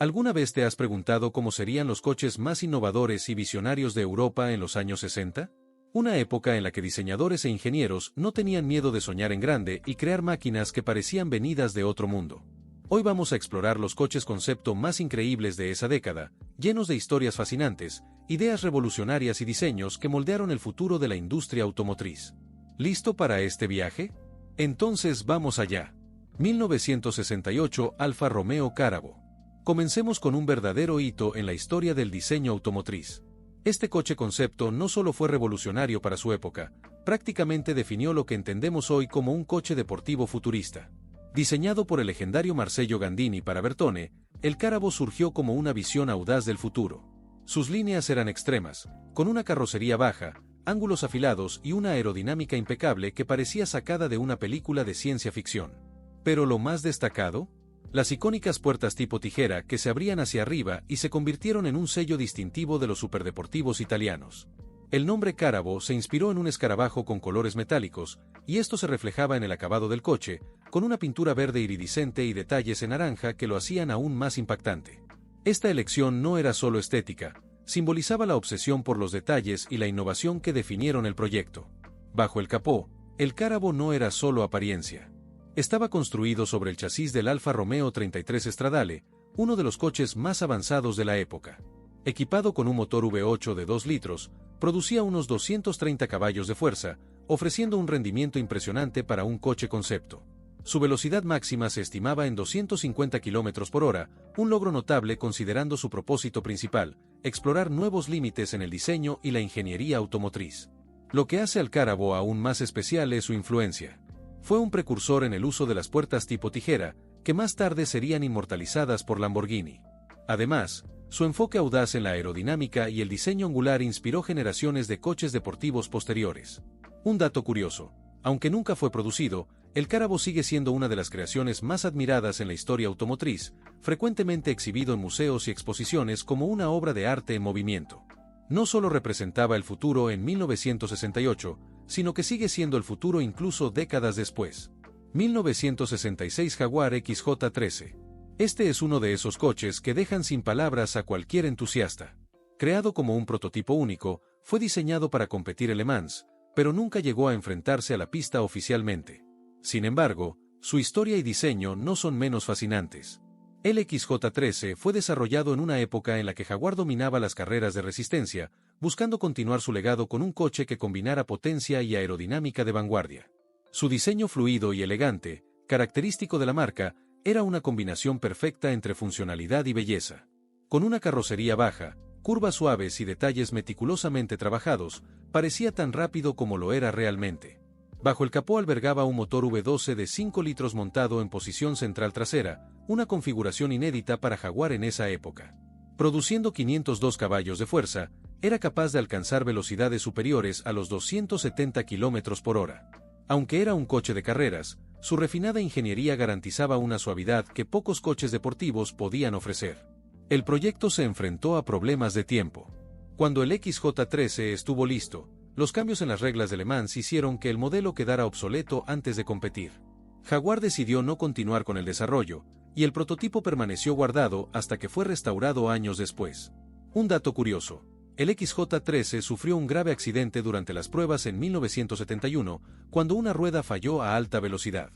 ¿Alguna vez te has preguntado cómo serían los coches más innovadores y visionarios de Europa en los años 60? Una época en la que diseñadores e ingenieros no tenían miedo de soñar en grande y crear máquinas que parecían venidas de otro mundo. Hoy vamos a explorar los coches concepto más increíbles de esa década, llenos de historias fascinantes, ideas revolucionarias y diseños que moldearon el futuro de la industria automotriz. ¿Listo para este viaje? Entonces vamos allá. 1968 Alfa Romeo Carabo. Comencemos con un verdadero hito en la historia del diseño automotriz. Este coche concepto no solo fue revolucionario para su época, prácticamente definió lo que entendemos hoy como un coche deportivo futurista. Diseñado por el legendario Marcello Gandini para Bertone, el Carabo surgió como una visión audaz del futuro. Sus líneas eran extremas, con una carrocería baja, ángulos afilados y una aerodinámica impecable que parecía sacada de una película de ciencia ficción. Pero lo más destacado, las icónicas puertas tipo tijera que se abrían hacia arriba y se convirtieron en un sello distintivo de los superdeportivos italianos. El nombre Carabo se inspiró en un escarabajo con colores metálicos, y esto se reflejaba en el acabado del coche, con una pintura verde iridiscente y detalles en naranja que lo hacían aún más impactante. Esta elección no era solo estética, simbolizaba la obsesión por los detalles y la innovación que definieron el proyecto. Bajo el capó, el Carabo no era solo apariencia. Estaba construido sobre el chasis del Alfa Romeo 33 Stradale, uno de los coches más avanzados de la época. Equipado con un motor V8 de 2 litros, producía unos 230 caballos de fuerza, ofreciendo un rendimiento impresionante para un coche concepto. Su velocidad máxima se estimaba en 250 km por hora, un logro notable considerando su propósito principal, explorar nuevos límites en el diseño y la ingeniería automotriz. Lo que hace al Carabo aún más especial es su influencia. Fue un precursor en el uso de las puertas tipo tijera, que más tarde serían inmortalizadas por Lamborghini. Además, su enfoque audaz en la aerodinámica y el diseño angular inspiró generaciones de coches deportivos posteriores. Un dato curioso, aunque nunca fue producido, el Carabo sigue siendo una de las creaciones más admiradas en la historia automotriz, frecuentemente exhibido en museos y exposiciones como una obra de arte en movimiento. No solo representaba el futuro en 1968, sino que sigue siendo el futuro incluso décadas después. 1966 Jaguar XJ13. Este es uno de esos coches que dejan sin palabras a cualquier entusiasta. Creado como un prototipo único, fue diseñado para competir en Le Mans, pero nunca llegó a enfrentarse a la pista oficialmente. Sin embargo, su historia y diseño no son menos fascinantes. El XJ13 fue desarrollado en una época en la que Jaguar dominaba las carreras de resistencia, buscando continuar su legado con un coche que combinara potencia y aerodinámica de vanguardia. Su diseño fluido y elegante, característico de la marca, era una combinación perfecta entre funcionalidad y belleza. Con una carrocería baja, curvas suaves y detalles meticulosamente trabajados, parecía tan rápido como lo era realmente. Bajo el capó albergaba un motor V12 de 5 litros montado en posición central trasera, una configuración inédita para Jaguar en esa época. Produciendo 502 caballos de fuerza, era capaz de alcanzar velocidades superiores a los 270 km por hora. Aunque era un coche de carreras, su refinada ingeniería garantizaba una suavidad que pocos coches deportivos podían ofrecer. El proyecto se enfrentó a problemas de tiempo. Cuando el XJ13 estuvo listo, los cambios en las reglas de Le Mans hicieron que el modelo quedara obsoleto antes de competir. Jaguar decidió no continuar con el desarrollo, y el prototipo permaneció guardado hasta que fue restaurado años después. Un dato curioso, el XJ13 sufrió un grave accidente durante las pruebas en 1971, cuando una rueda falló a alta velocidad.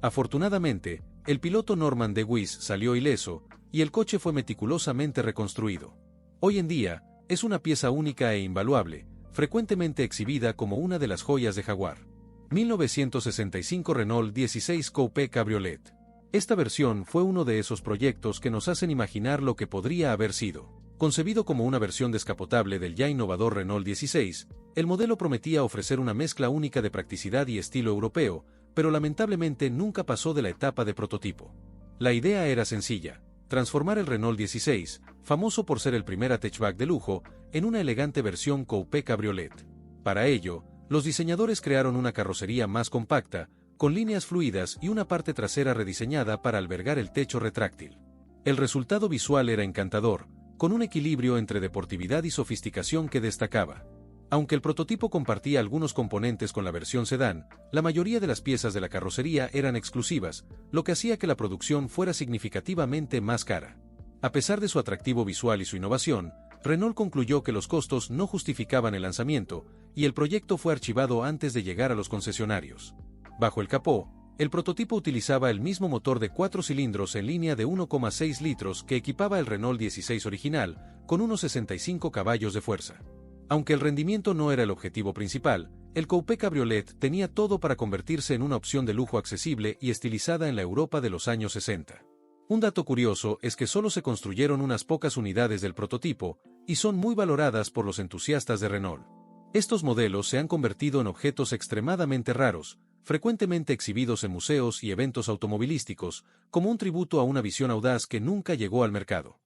Afortunadamente, el piloto Norman De Wies salió ileso, y el coche fue meticulosamente reconstruido. Hoy en día, es una pieza única e invaluable, frecuentemente exhibida como una de las joyas de Jaguar. 1965 Renault 16 Coupe Cabriolet. Esta versión fue uno de esos proyectos que nos hacen imaginar lo que podría haber sido. Concebido como una versión descapotable del ya innovador Renault 16, el modelo prometía ofrecer una mezcla única de practicidad y estilo europeo, pero lamentablemente nunca pasó de la etapa de prototipo. La idea era sencilla: transformar el Renault 16, famoso por ser el primer hatchback de lujo, en una elegante versión Coupe Cabriolet. Para ello, los diseñadores crearon una carrocería más compacta, con líneas fluidas y una parte trasera rediseñada para albergar el techo retráctil. El resultado visual era encantador, con un equilibrio entre deportividad y sofisticación que destacaba. Aunque el prototipo compartía algunos componentes con la versión sedán, la mayoría de las piezas de la carrocería eran exclusivas, lo que hacía que la producción fuera significativamente más cara. A pesar de su atractivo visual y su innovación, Renault concluyó que los costos no justificaban el lanzamiento, y el proyecto fue archivado antes de llegar a los concesionarios. Bajo el capó, el prototipo utilizaba el mismo motor de 4 cilindros en línea de 1,6 litros que equipaba el Renault 16 original, con unos 65 caballos de fuerza. Aunque el rendimiento no era el objetivo principal, el coupé cabriolet tenía todo para convertirse en una opción de lujo accesible y estilizada en la Europa de los años 60. Un dato curioso es que solo se construyeron unas pocas unidades del prototipo, y son muy valoradas por los entusiastas de Renault. Estos modelos se han convertido en objetos extremadamente raros, frecuentemente exhibidos en museos y eventos automovilísticos, como un tributo a una visión audaz que nunca llegó al mercado.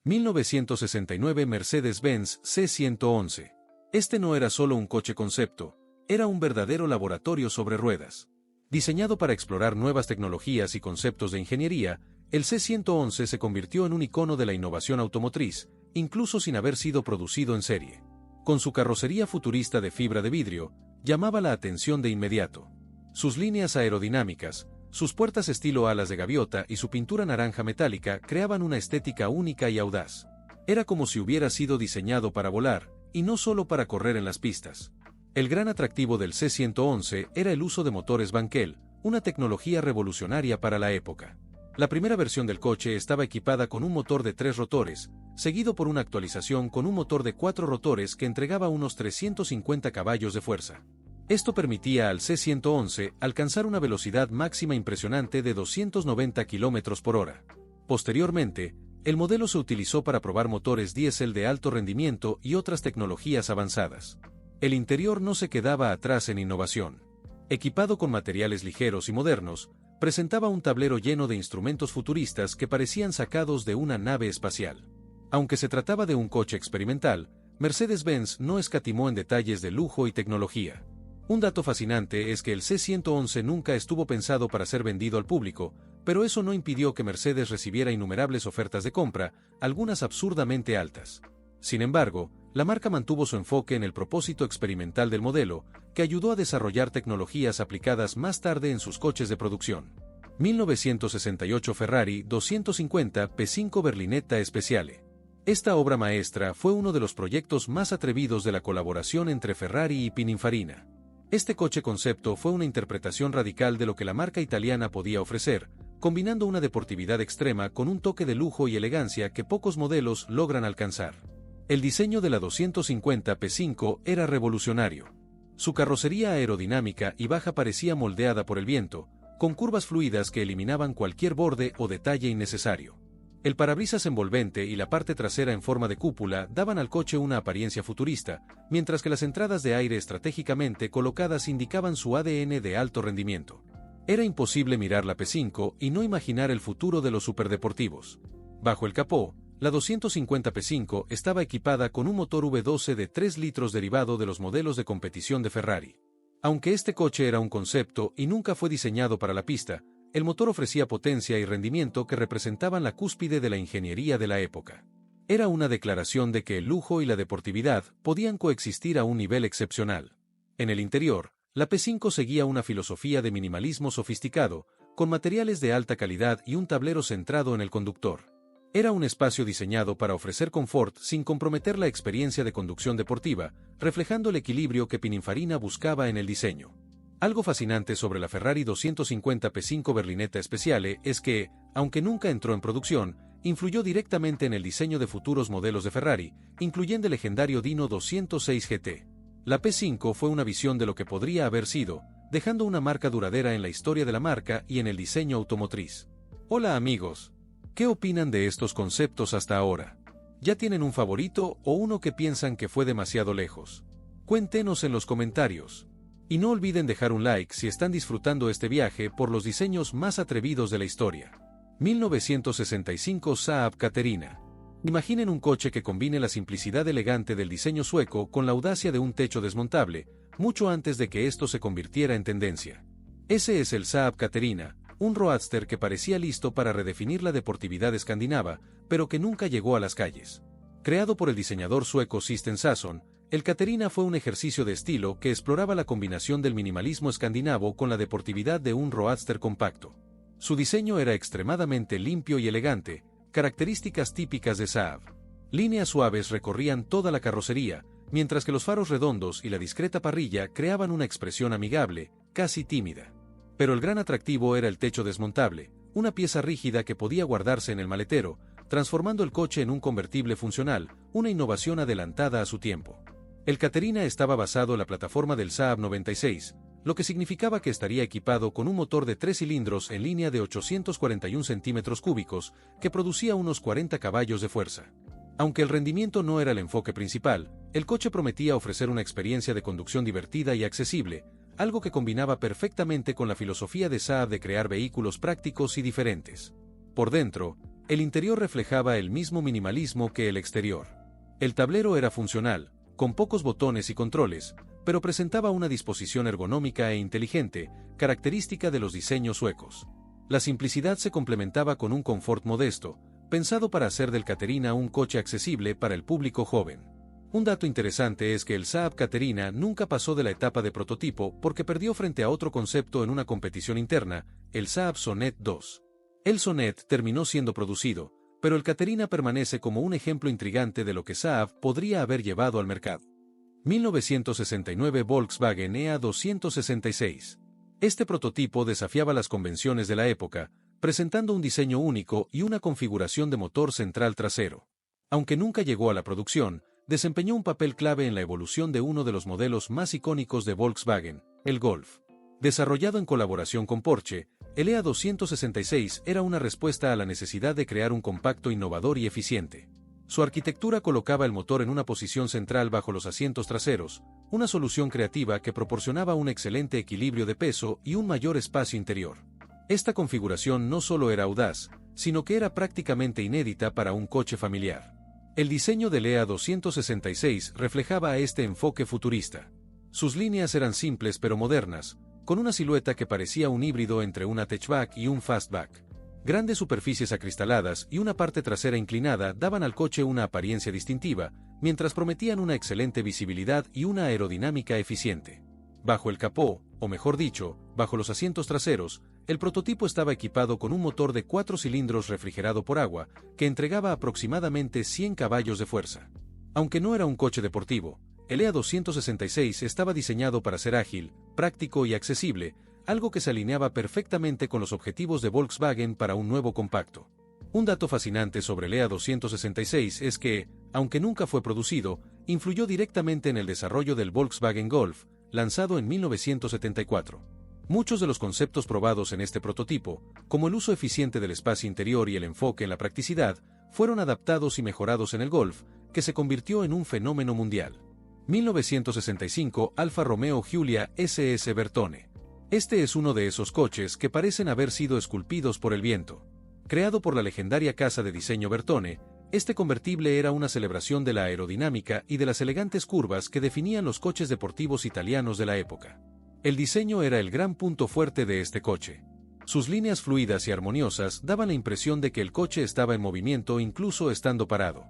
1969 Mercedes-Benz C111. Este no era solo un coche concepto, era un verdadero laboratorio sobre ruedas. Diseñado para explorar nuevas tecnologías y conceptos de ingeniería, el C111 se convirtió en un icono de la innovación automotriz, incluso sin haber sido producido en serie. Con su carrocería futurista de fibra de vidrio, llamaba la atención de inmediato. Sus líneas aerodinámicas, sus puertas estilo alas de gaviota y su pintura naranja metálica creaban una estética única y audaz. Era como si hubiera sido diseñado para volar, y no solo para correr en las pistas. El gran atractivo del C111 era el uso de motores Wankel, una tecnología revolucionaria para la época. La primera versión del coche estaba equipada con un motor de 3 rotores, seguido por una actualización con un motor de 4 rotores que entregaba unos 350 caballos de fuerza. Esto permitía al C111 alcanzar una velocidad máxima impresionante de 290 km por hora. Posteriormente, el modelo se utilizó para probar motores diésel de alto rendimiento y otras tecnologías avanzadas. El interior no se quedaba atrás en innovación. Equipado con materiales ligeros y modernos, presentaba un tablero lleno de instrumentos futuristas que parecían sacados de una nave espacial. Aunque se trataba de un coche experimental, Mercedes-Benz no escatimó en detalles de lujo y tecnología. Un dato fascinante es que el C111 nunca estuvo pensado para ser vendido al público, pero eso no impidió que Mercedes recibiera innumerables ofertas de compra, algunas absurdamente altas. Sin embargo, la marca mantuvo su enfoque en el propósito experimental del modelo, que ayudó a desarrollar tecnologías aplicadas más tarde en sus coches de producción. 1968 Ferrari 250 P5 Berlinetta Speciale. Esta obra maestra fue uno de los proyectos más atrevidos de la colaboración entre Ferrari y Pininfarina. Este coche concepto fue una interpretación radical de lo que la marca italiana podía ofrecer, combinando una deportividad extrema con un toque de lujo y elegancia que pocos modelos logran alcanzar. El diseño de la 250 P5 era revolucionario. Su carrocería aerodinámica y baja parecía moldeada por el viento, con curvas fluidas que eliminaban cualquier borde o detalle innecesario. El parabrisas envolvente y la parte trasera en forma de cúpula daban al coche una apariencia futurista, mientras que las entradas de aire estratégicamente colocadas indicaban su ADN de alto rendimiento. Era imposible mirar la P5 y no imaginar el futuro de los superdeportivos. Bajo el capó, la 250 P5 estaba equipada con un motor V12 de 3 litros derivado de los modelos de competición de Ferrari. Aunque este coche era un concepto y nunca fue diseñado para la pista, el motor ofrecía potencia y rendimiento que representaban la cúspide de la ingeniería de la época. Era una declaración de que el lujo y la deportividad podían coexistir a un nivel excepcional. En el interior, la P5 seguía una filosofía de minimalismo sofisticado, con materiales de alta calidad y un tablero centrado en el conductor. Era un espacio diseñado para ofrecer confort sin comprometer la experiencia de conducción deportiva, reflejando el equilibrio que Pininfarina buscaba en el diseño. Algo fascinante sobre la Ferrari 250 P5 Berlinetta Speciale es que, aunque nunca entró en producción, influyó directamente en el diseño de futuros modelos de Ferrari, incluyendo el legendario Dino 206 GT. La P5 fue una visión de lo que podría haber sido, dejando una marca duradera en la historia de la marca y en el diseño automotriz. Hola amigos, ¿qué opinan de estos conceptos hasta ahora? ¿Ya tienen un favorito o uno que piensan que fue demasiado lejos? Cuéntenos en los comentarios. Y no olviden dejar un like si están disfrutando este viaje por los diseños más atrevidos de la historia. 1965 Saab Caterina. Imaginen un coche que combine la simplicidad elegante del diseño sueco con la audacia de un techo desmontable, mucho antes de que esto se convirtiera en tendencia. Ese es el Saab Caterina, un roadster que parecía listo para redefinir la deportividad escandinava, pero que nunca llegó a las calles. Creado por el diseñador sueco Sixten Sason, el Caterina fue un ejercicio de estilo que exploraba la combinación del minimalismo escandinavo con la deportividad de un roadster compacto. Su diseño era extremadamente limpio y elegante, características típicas de Saab. Líneas suaves recorrían toda la carrocería, mientras que los faros redondos y la discreta parrilla creaban una expresión amigable, casi tímida. Pero el gran atractivo era el techo desmontable, una pieza rígida que podía guardarse en el maletero, transformando el coche en un convertible funcional, una innovación adelantada a su tiempo. El Caterina estaba basado en la plataforma del Saab 96, lo que significaba que estaría equipado con un motor de 3 cilindros en línea de 841 centímetros cúbicos, que producía unos 40 caballos de fuerza. Aunque el rendimiento no era el enfoque principal, el coche prometía ofrecer una experiencia de conducción divertida y accesible, algo que combinaba perfectamente con la filosofía de Saab de crear vehículos prácticos y diferentes. Por dentro, el interior reflejaba el mismo minimalismo que el exterior. El tablero era funcional, con pocos botones y controles, pero presentaba una disposición ergonómica e inteligente, característica de los diseños suecos. La simplicidad se complementaba con un confort modesto, pensado para hacer del Caterina un coche accesible para el público joven. Un dato interesante es que el Saab Caterina nunca pasó de la etapa de prototipo porque perdió frente a otro concepto en una competición interna, el Saab Sonet 2. El Sonet terminó siendo producido, pero el Caterina permanece como un ejemplo intrigante de lo que Saab podría haber llevado al mercado. 1969 Volkswagen EA266. Este prototipo desafiaba las convenciones de la época, presentando un diseño único y una configuración de motor central trasero. Aunque nunca llegó a la producción, desempeñó un papel clave en la evolución de uno de los modelos más icónicos de Volkswagen, el Golf. Desarrollado en colaboración con Porsche, el EA266 era una respuesta a la necesidad de crear un compacto innovador y eficiente. Su arquitectura colocaba el motor en una posición central bajo los asientos traseros, una solución creativa que proporcionaba un excelente equilibrio de peso y un mayor espacio interior. Esta configuración no solo era audaz, sino que era prácticamente inédita para un coche familiar. El diseño del EA266 reflejaba este enfoque futurista. Sus líneas eran simples pero modernas, con una silueta que parecía un híbrido entre un hatchback y un fastback. Grandes superficies acristaladas y una parte trasera inclinada daban al coche una apariencia distintiva, mientras prometían una excelente visibilidad y una aerodinámica eficiente. Bajo el capó, o mejor dicho, bajo los asientos traseros, el prototipo estaba equipado con un motor de 4 cilindros refrigerado por agua, que entregaba aproximadamente 100 caballos de fuerza. Aunque no era un coche deportivo, el EA266 estaba diseñado para ser ágil, práctico y accesible, algo que se alineaba perfectamente con los objetivos de Volkswagen para un nuevo compacto. Un dato fascinante sobre el EA266 es que, aunque nunca fue producido, influyó directamente en el desarrollo del Volkswagen Golf, lanzado en 1974. Muchos de los conceptos probados en este prototipo, como el uso eficiente del espacio interior y el enfoque en la practicidad, fueron adaptados y mejorados en el Golf, que se convirtió en un fenómeno mundial. 1965 Alfa Romeo Giulia SS Bertone. Este es uno de esos coches que parecen haber sido esculpidos por el viento. Creado por la legendaria casa de diseño Bertone, este convertible era una celebración de la aerodinámica y de las elegantes curvas que definían los coches deportivos italianos de la época. El diseño era el gran punto fuerte de este coche. Sus líneas fluidas y armoniosas daban la impresión de que el coche estaba en movimiento incluso estando parado.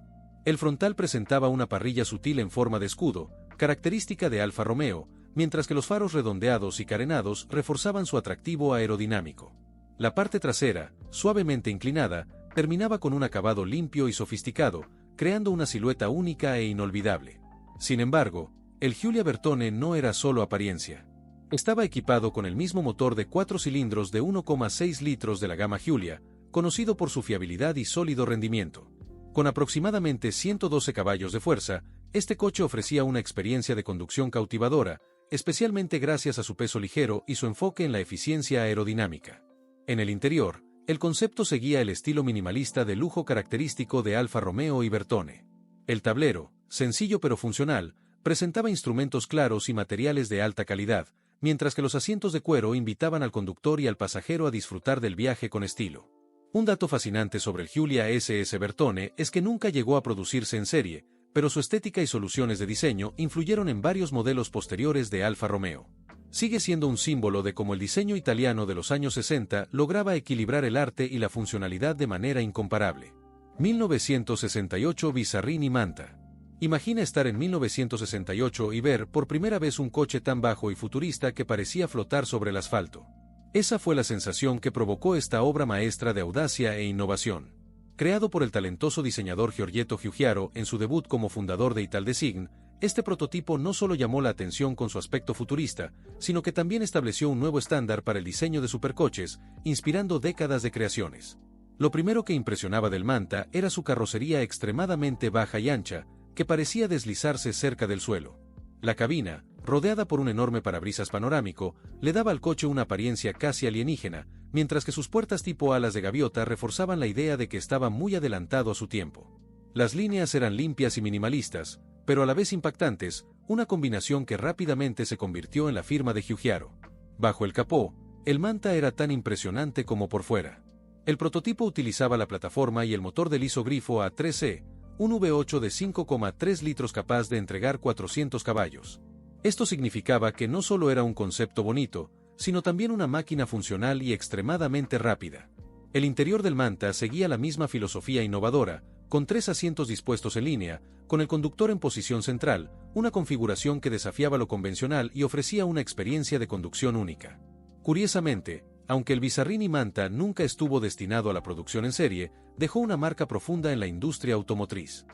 El frontal presentaba una parrilla sutil en forma de escudo, característica de Alfa Romeo, mientras que los faros redondeados y carenados reforzaban su atractivo aerodinámico. La parte trasera, suavemente inclinada, terminaba con un acabado limpio y sofisticado, creando una silueta única e inolvidable. Sin embargo, el Giulia Bertone no era solo apariencia. Estaba equipado con el mismo motor de 4 cilindros de 1,6 litros de la gama Giulia, conocido por su fiabilidad y sólido rendimiento. Con aproximadamente 112 caballos de fuerza, este coche ofrecía una experiencia de conducción cautivadora, especialmente gracias a su peso ligero y su enfoque en la eficiencia aerodinámica. En el interior, el concepto seguía el estilo minimalista de lujo característico de Alfa Romeo y Bertone. El tablero, sencillo pero funcional, presentaba instrumentos claros y materiales de alta calidad, mientras que los asientos de cuero invitaban al conductor y al pasajero a disfrutar del viaje con estilo. Un dato fascinante sobre el Giulia SS Bertone es que nunca llegó a producirse en serie, pero su estética y soluciones de diseño influyeron en varios modelos posteriores de Alfa Romeo. Sigue siendo un símbolo de cómo el diseño italiano de los años 60 lograba equilibrar el arte y la funcionalidad de manera incomparable. 1968 Bizzarrini Manta. Imagina estar en 1968 y ver por primera vez un coche tan bajo y futurista que parecía flotar sobre el asfalto. Esa fue la sensación que provocó esta obra maestra de audacia e innovación. Creado por el talentoso diseñador Giorgetto Giugiaro en su debut como fundador de Italdesign, este prototipo no solo llamó la atención con su aspecto futurista, sino que también estableció un nuevo estándar para el diseño de supercoches, inspirando décadas de creaciones. Lo primero que impresionaba del Manta era su carrocería extremadamente baja y ancha, que parecía deslizarse cerca del suelo. La cabina, rodeada por un enorme parabrisas panorámico, le daba al coche una apariencia casi alienígena, mientras que sus puertas tipo alas de gaviota reforzaban la idea de que estaba muy adelantado a su tiempo. Las líneas eran limpias y minimalistas, pero a la vez impactantes, una combinación que rápidamente se convirtió en la firma de Giugiaro. Bajo el capó, el Manta era tan impresionante como por fuera. El prototipo utilizaba la plataforma y el motor del isogrifo A3C, un V8 de 5,3 litros capaz de entregar 400 caballos. Esto significaba que no solo era un concepto bonito, sino también una máquina funcional y extremadamente rápida. El interior del Manta seguía la misma filosofía innovadora, con 3 asientos dispuestos en línea, con el conductor en posición central, una configuración que desafiaba lo convencional y ofrecía una experiencia de conducción única. Curiosamente, aunque el Bizzarrini Manta nunca estuvo destinado a la producción en serie, dejó una marca profunda en la industria automotriz.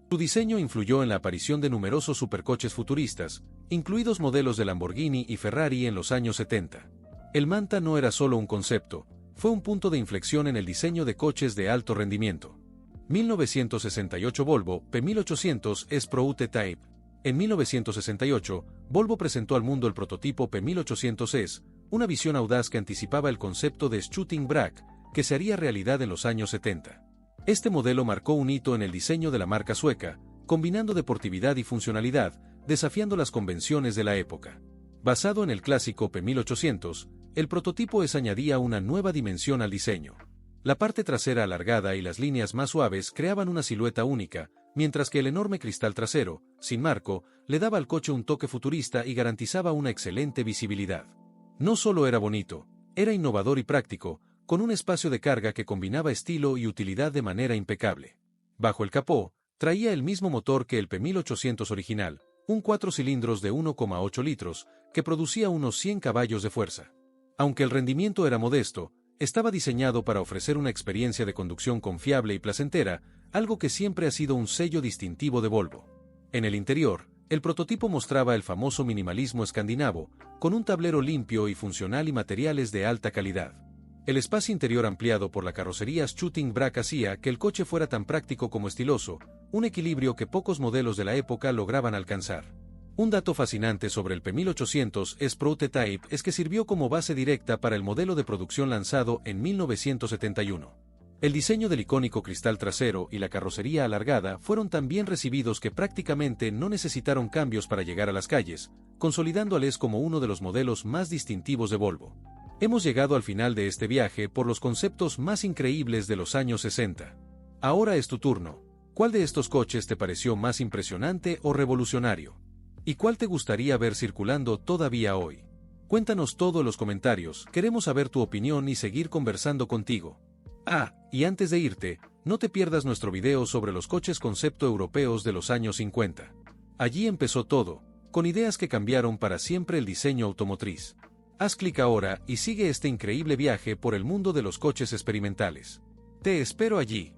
Su diseño influyó en la aparición de numerosos supercoches futuristas, incluidos modelos de Lamborghini y Ferrari en los años 70. El Manta no era solo un concepto, fue un punto de inflexión en el diseño de coches de alto rendimiento. 1968 Volvo P1800 S Prototype. En 1968, Volvo presentó al mundo el prototipo P1800S, una visión audaz que anticipaba el concepto de Shooting Brake, que se haría realidad en los años 70. Este modelo marcó un hito en el diseño de la marca sueca, combinando deportividad y funcionalidad, desafiando las convenciones de la época. Basado en el clásico P1800, el prototipo S añadía una nueva dimensión al diseño. La parte trasera alargada y las líneas más suaves creaban una silueta única, mientras que el enorme cristal trasero, sin marco, le daba al coche un toque futurista y garantizaba una excelente visibilidad. No solo era bonito, era innovador y práctico, con un espacio de carga que combinaba estilo y utilidad de manera impecable. Bajo el capó, traía el mismo motor que el P1800 original, un 4 cilindros de 1,8 litros, que producía unos 100 caballos de fuerza. Aunque el rendimiento era modesto, estaba diseñado para ofrecer una experiencia de conducción confiable y placentera, algo que siempre ha sido un sello distintivo de Volvo. En el interior, el prototipo mostraba el famoso minimalismo escandinavo, con un tablero limpio y funcional y materiales de alta calidad. El espacio interior ampliado por la carrocería Shooting Brake hacía que el coche fuera tan práctico como estiloso, un equilibrio que pocos modelos de la época lograban alcanzar. Un dato fascinante sobre el P1800 S Prototype es que sirvió como base directa para el modelo de producción lanzado en 1971. El diseño del icónico cristal trasero y la carrocería alargada fueron tan bien recibidos que prácticamente no necesitaron cambios para llegar a las calles, consolidándoles como uno de los modelos más distintivos de Volvo. Hemos llegado al final de este viaje por los conceptos más increíbles de los años 60. Ahora es tu turno. ¿Cuál de estos coches te pareció más impresionante o revolucionario? ¿Y cuál te gustaría ver circulando todavía hoy? Cuéntanos todo en los comentarios, queremos saber tu opinión y seguir conversando contigo. Y antes de irte, no te pierdas nuestro video sobre los coches concepto europeos de los años 50. Allí empezó todo, con ideas que cambiaron para siempre el diseño automotriz. Haz clic ahora y sigue este increíble viaje por el mundo de los coches experimentales. Te espero allí.